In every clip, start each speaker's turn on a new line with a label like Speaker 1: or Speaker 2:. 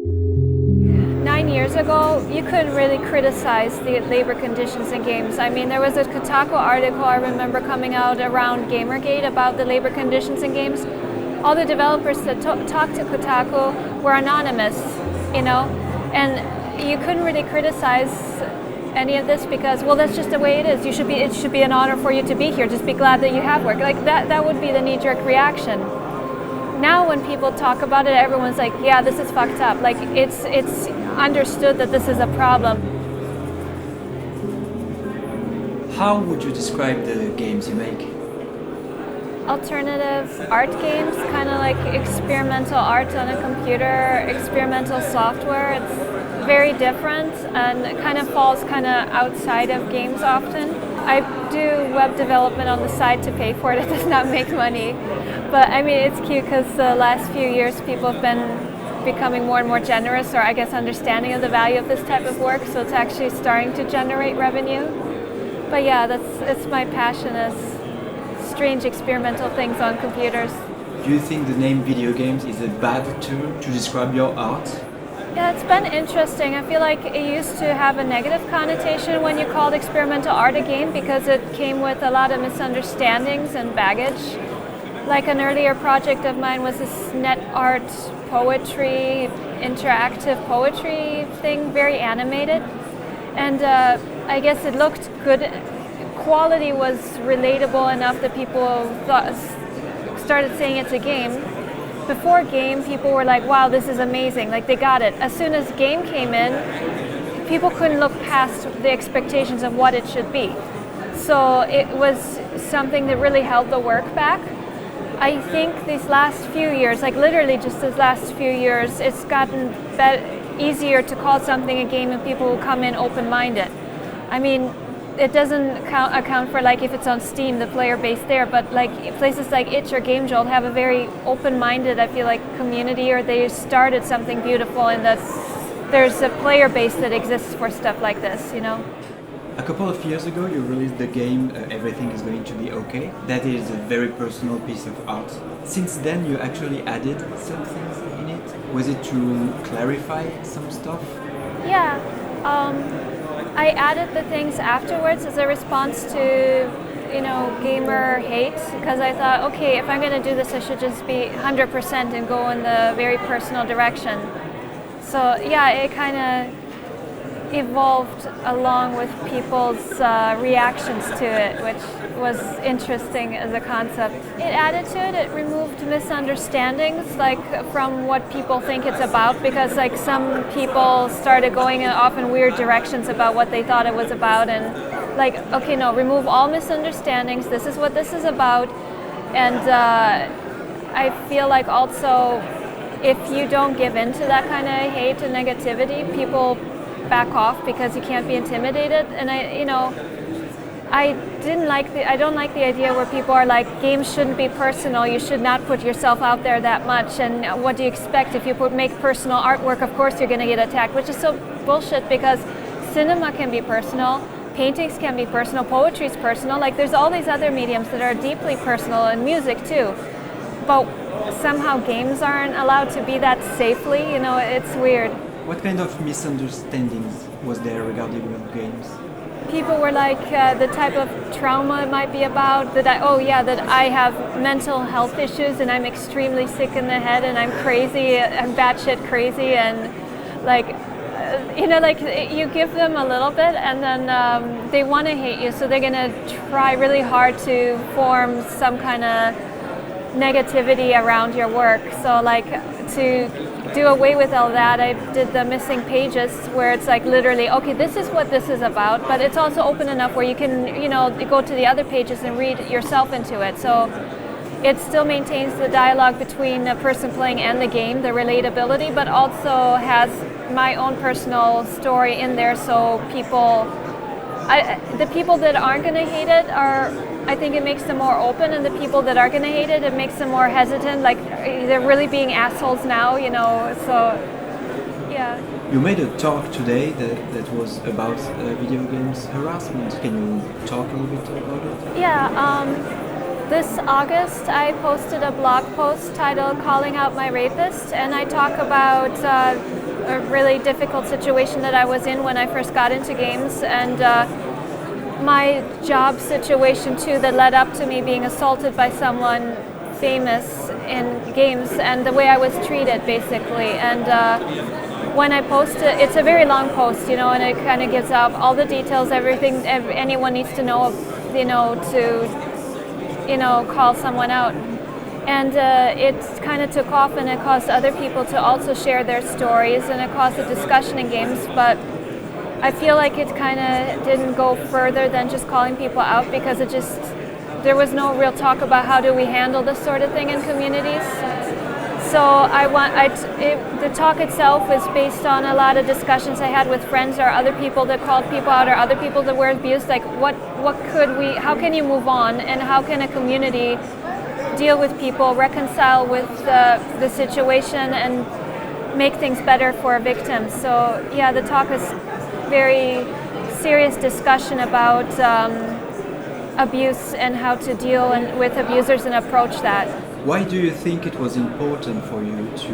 Speaker 1: 9 years ago, you couldn't really criticize the labor conditions in games. I mean, there was a Kotaku article I remember coming out around Gamergate about the labor conditions in games. All the developers that talked to Kotaku were anonymous, and you couldn't really criticize any of this because, well, that's just the way it is. It should be an honor for you to be here. Just be glad that you have work. Like that would be the knee-jerk reaction. Now when people talk about it, everyone's like, yeah, this is fucked up. Like it's understood that this is a problem.
Speaker 2: How would you describe the games you make?
Speaker 1: Alternative art games, kind of like experimental art on a computer, experimental software. It's very different and it kind of falls kind of outside of games often. I do web development on the side to pay for it. It does not make money. But I mean, it's cute because the last few years people have been becoming more and more generous, or I guess understanding of the value of this type of work. So it's actually starting to generate revenue. But yeah, it's my passion is strange experimental things on computers.
Speaker 2: Do you think the name video games is a bad term to describe your art?
Speaker 1: Yeah, it's been interesting. I feel like it used to have a negative connotation when you called experimental art a game because it came with a lot of misunderstandings and baggage. Like an earlier project of mine was this net art poetry, interactive poetry thing, very animated. And I guess it looked good. Quality was relatable enough that people started saying it's a game. Before game, people were like, wow, this is amazing, like they got it. As soon as game came in, people couldn't look past the expectations of what it should be. So it was something that really held the work back. I think these last few years, like literally just these last few years, it's gotten easier to call something a game and people will come in open-minded. I mean, it doesn't account for like if it's on Steam, the player base there, but like places like Itch or Game Jolt have a very open-minded, I feel like, community, or they started something beautiful and there's a player base that exists for stuff like this,
Speaker 2: A couple of years ago you released the game Everything is Going to Be Okay. That is a very personal piece of art. Since then you actually added some things in it. Was it to clarify some stuff?
Speaker 1: Yeah. I added the things afterwards as a response to, gamer hate, because I thought, okay, if I'm going to do this, I should just be 100% and go in the very personal direction. So yeah, it kind of evolved along with people's reactions to it, which was interesting as a concept. It added to it, it removed misunderstandings like from what people think it's about, because like some people started going in often weird directions about what they thought it was about, and like, okay, no, remove all misunderstandings, this is what this is about. And I feel like also if you don't give in to that kind of hate and negativity, people back off because you can't be intimidated. And I don't like the idea where people are like, games shouldn't be personal, you should not put yourself out there that much, and what do you expect if you make personal artwork, of course you're going to get attacked, which is so bullshit, because cinema can be personal, paintings can be personal, poetry is personal, like there's all these other mediums that are deeply personal, and music too, but somehow games aren't allowed to be that safely, it's weird.
Speaker 2: What kind of misunderstandings was there regarding your games?
Speaker 1: People were like, the type of trauma it might be about, that I have mental health issues and I'm extremely sick in the head and I'm crazy, I'm batshit crazy, and like, you give them a little bit and then they want to hate you, so they're going to try really hard to form some kind of negativity around your work. So like, to do away with all that, I did the missing pages where it's like literally, okay, this is what this is about, but it's also open enough where you can, go to the other pages and read yourself into it. So it still maintains the dialogue between the person playing and the game, the relatability, but also has my own personal story in there, so the people that aren't going to hate it I think it makes them more open, and the people that are going to hate it makes them more hesitant, like they're really being assholes now, so yeah.
Speaker 2: You made a talk today that was about video games harassment. Can you talk a little bit about it?
Speaker 1: Yeah, this August I posted a blog post titled Calling Out My Rapist, and I talk about a really difficult situation that I was in when I first got into games, and my job situation too that led up to me being assaulted by someone famous in games, and the way I was treated basically. And when I post it, it's a very long post, and it kind of gives out all the details, everything anyone needs to know, to call someone out. And it kind of took off, and it caused other people to also share their stories, and it caused a discussion in games. But I feel like it kind of didn't go further than just calling people out, because there was no real talk about how do we handle this sort of thing in communities. So the talk itself is based on a lot of discussions I had with friends or other people that called people out, or other people that were abused. Like how can you move on, and how can a community deal with people, reconcile with the situation, and make things better for victims. So yeah, the talk is very serious discussion about abuse and how to deal with abusers and approach that.
Speaker 2: Why do you think it was important for you to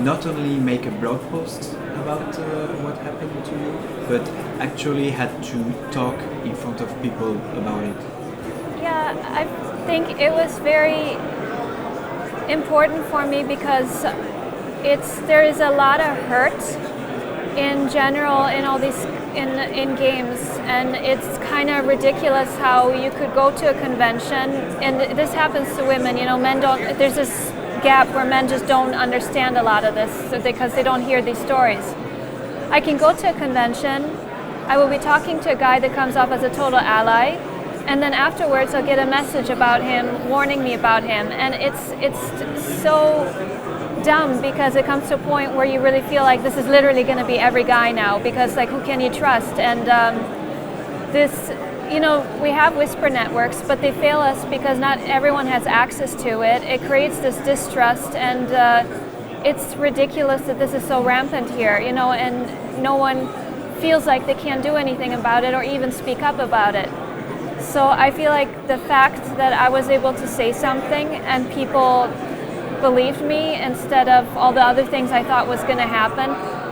Speaker 2: not only make a blog post about what happened to you, but actually had to talk in front of people about it?
Speaker 1: Yeah, I think it was very important for me because there is a lot of hurt in general in all these in games, and it's kind of ridiculous how you could go to a convention, and this happens to women. Men don't. There's this gap where men just don't understand a lot of this because they don't hear these stories. I can go to a convention, I will be talking to a guy that comes off as a total ally, and then afterwards I'll get a message about him, warning me about him, and it's so dumb, because it comes to a point where you really feel like this is literally going to be every guy now, because who can you trust? And we have whisper networks, but they fail us because not everyone has access to it. It creates this distrust, and it's ridiculous that this is so rampant here, and no one feels like they can't do anything about it or even speak up about it. So I feel like the fact that I was able to say something and people believed me instead of all the other things I thought was going to happen,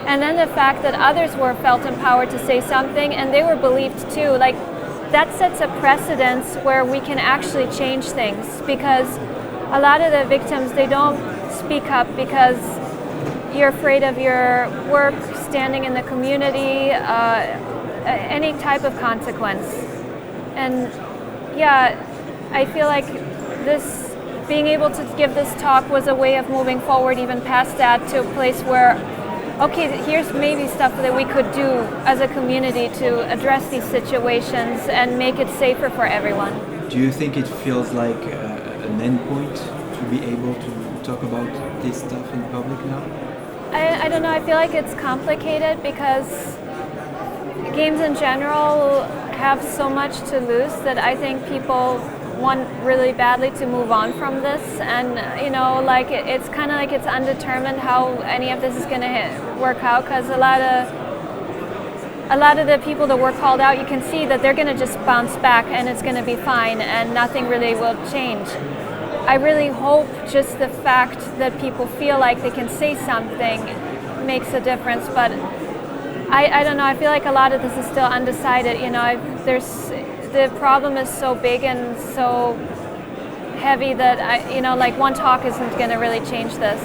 Speaker 1: and then the fact that others felt empowered to say something and they were believed too, that sets a precedence where we can actually change things, because a lot of the victims, they don't speak up because you're afraid of your work, standing in the community, any type of consequence. And yeah, I feel like being able to give this talk was a way of moving forward even past that, to a place where, okay, here's maybe stuff that we could do as a community to address these situations and make it safer for everyone.
Speaker 2: Do you think it feels like an endpoint to be able to talk about this stuff in public now?
Speaker 1: I don't know, I feel like it's complicated because games in general have so much to lose that I think people want really badly to move on from this, and it's kind of like it's undetermined how any of this is going to work out, because a lot of the people that were called out, you can see that they're going to just bounce back and it's going to be fine and nothing really will change. I really hope just the fact that people feel like they can say something makes a difference, but I don't know, I feel like a lot of this is still undecided. The problem is so big and so heavy that one talk isn't going to really change this.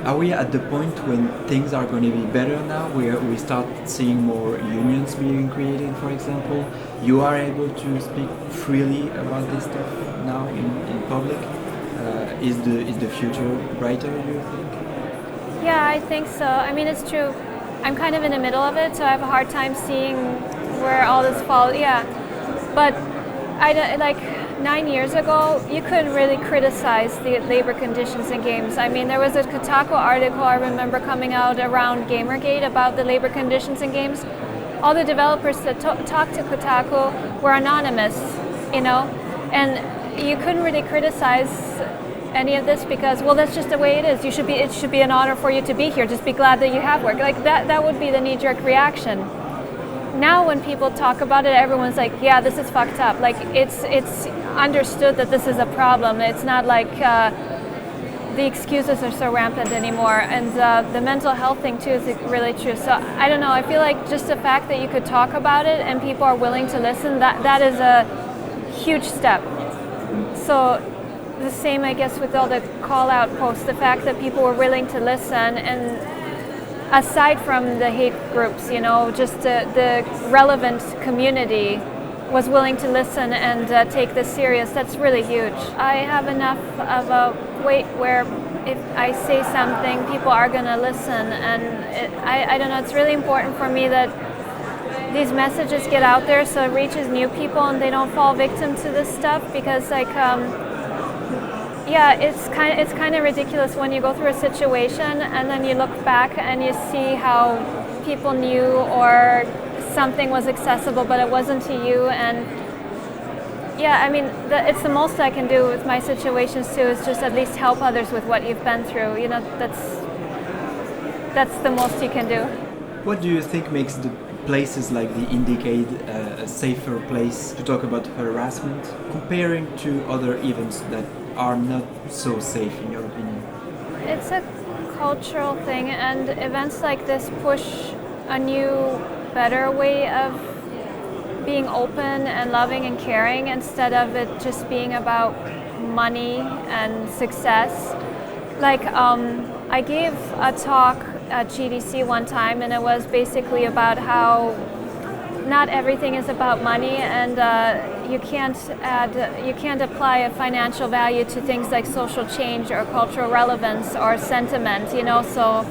Speaker 2: Are we at the point when things are going to be better now, where we start seeing more unions being created, for example? You are able to speak freely about this stuff now in public. Is the future brighter, do you think?
Speaker 1: Yeah, I think so. I mean, it's true. I'm kind of in the middle of it, so I have a hard time seeing where all this falls. Yeah. But 9 years ago, you couldn't really criticize the labor conditions in games. I mean, there was a Kotaku article I remember coming out around Gamergate about the labor conditions in games. All the developers that talked to Kotaku were anonymous, and you couldn't really criticize any of this because, well, that's just the way it is. It should be an honor for you to be here. Just be glad that you have work. Like that would be the knee-jerk reaction. Now when people talk about it, everyone's like, yeah, this is fucked up. Like it's understood that this is a problem. It's not like the excuses are so rampant anymore, and the mental health thing too is really true. So I don't know, I feel like just the fact that you could talk about it and people are willing to listen, that is a huge step. So the same, I guess, with all the call out posts, the fact that people were willing to listen, and aside from the hate groups, you know, just the relevant community was willing to listen and take this serious, that's really huge. I have enough of a weight where if I say something, people are going to listen, and I don't know, it's really important for me that these messages get out there so it reaches new people and they don't fall victim to this stuff, because like yeah, it's kind of ridiculous when you go through a situation and then you look back and you see how people knew or something was accessible but it wasn't to you. And yeah, I mean, it's the most I can do with my situations too, is just at least help others with what you've been through. You know, that's the most you can do.
Speaker 2: What do you think makes the places like the Indicade a safer place to talk about harassment, comparing to other events that are not so safe, in your opinion?
Speaker 1: It's a cultural thing, and events like this push a new, better way of being open and loving and caring, instead of it just being about money and success. Like I gave a talk at GDC one time, and it was basically about how not everything is about money, and you can't apply a financial value to things like social change or cultural relevance or sentiment, you know. So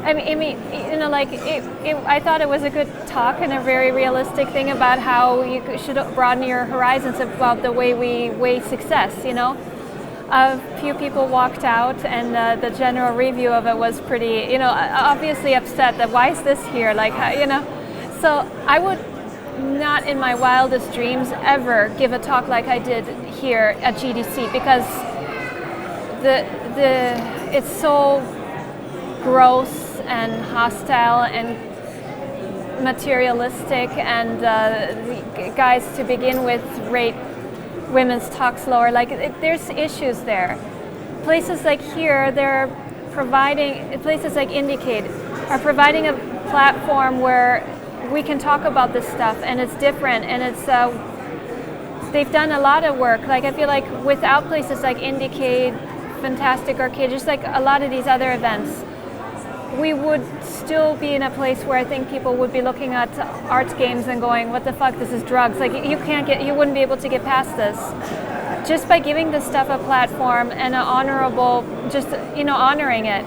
Speaker 1: I mean, you know, like I thought it was a good talk and a very realistic thing about how you should broaden your horizons about the way we weigh success, you know. A few people walked out, and the general review of it was pretty, you know, obviously upset that why is this here, like, you know. So I would not in my wildest dreams ever give a talk like I did here at GDC, because it's so gross and hostile and materialistic, and the guys to begin with rate women's talk slower. Like there's issues there. Places like here, places like Indicade are providing a platform where we can talk about this stuff, and it's different, and it's they've done a lot of work. Like I feel like without places like Indicade, Fantastic Arcade, just like a lot of these other events, we would still be in a place where I think people would be looking at art games and going, what the fuck, this is drugs. Like you wouldn't be able to get past this. Just by giving this stuff a platform and an honorable, just, you know, honoring it,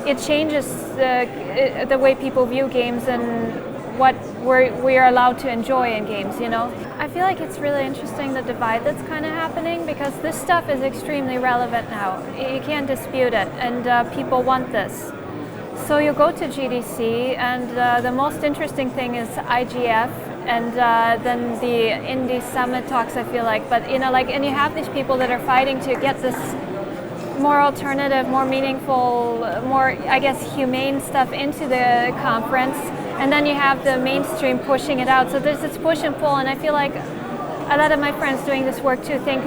Speaker 1: it changes the way people view games and what we are allowed to enjoy in games, you know. I feel like it's really interesting, the divide that's kind of happening, because this stuff is extremely relevant now. You can't dispute it, and people want this. So you go to GDC, and the most interesting thing is IGF, and then the Indie Summit talks, I feel like. But, you know, like, and you have these people that are fighting to get this more alternative, more meaningful, more, I guess, humane stuff into the conference. And then you have the mainstream pushing it out. So there's this push and pull, and I feel like a lot of my friends doing this work too think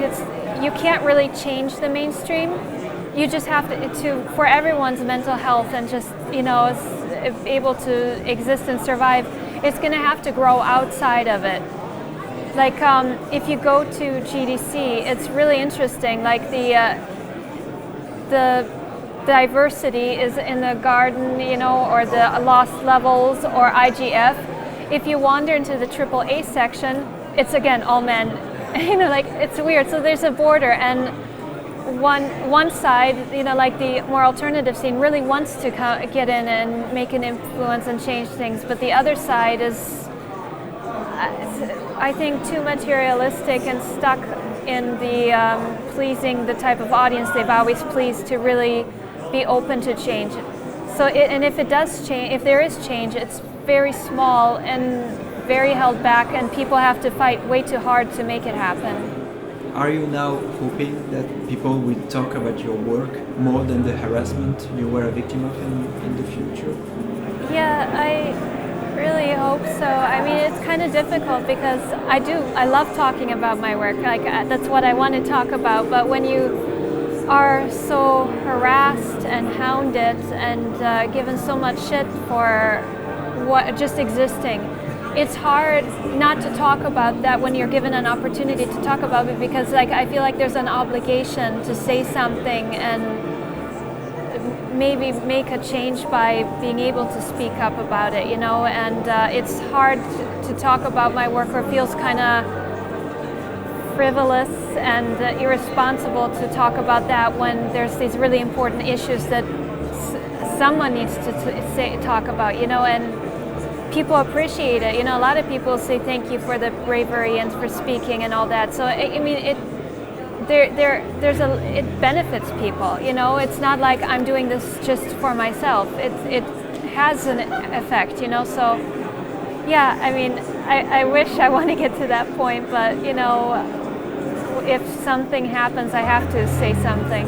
Speaker 1: you can't really change the mainstream. You just have to for everyone's mental health and just, you know, able to exist and survive, it's going to have to grow outside of it. Like if you go to GDC, it's really interesting. Like the diversity is in the garden, you know, or the lost levels, or IGF. If you wander into the AAA section, it's again all men. You know, like it's weird. So there's a border, and one side, you know, like the more alternative scene, really wants to get in and make an influence and change things, but the other side is, I think, too materialistic and stuck in the pleasing the type of audience they've always pleased to really be open to change. So, and if it does change, if there is change, it's very small and very held back, and people have to fight way too hard to make it happen.
Speaker 2: Are you now hoping that people will talk about your work more than the harassment you were a victim of in the future?
Speaker 1: Yeah, I really hope so. I mean, it's kind of difficult because I love talking about my work. Like that's what I want to talk about. But when you are so harassed and hounded and given so much shit for what just existing. It's hard not to talk about that when you're given an opportunity to talk about it, because like I feel like there's an obligation to say something and maybe make a change by being able to speak up about it, you know. And it's hard to talk about my work, or it feels kind of frivolous and irresponsible to talk about that when there's these really important issues that someone needs to talk about, you know. And people appreciate it, you know. A lot of people say thank you for the bravery and for speaking and all that. So I mean, it benefits people, you know. It's not like I'm doing this just for myself. It has an effect, you know. So yeah, I mean, I wish I want to get to that point, but you know, if something happens, I have to say something.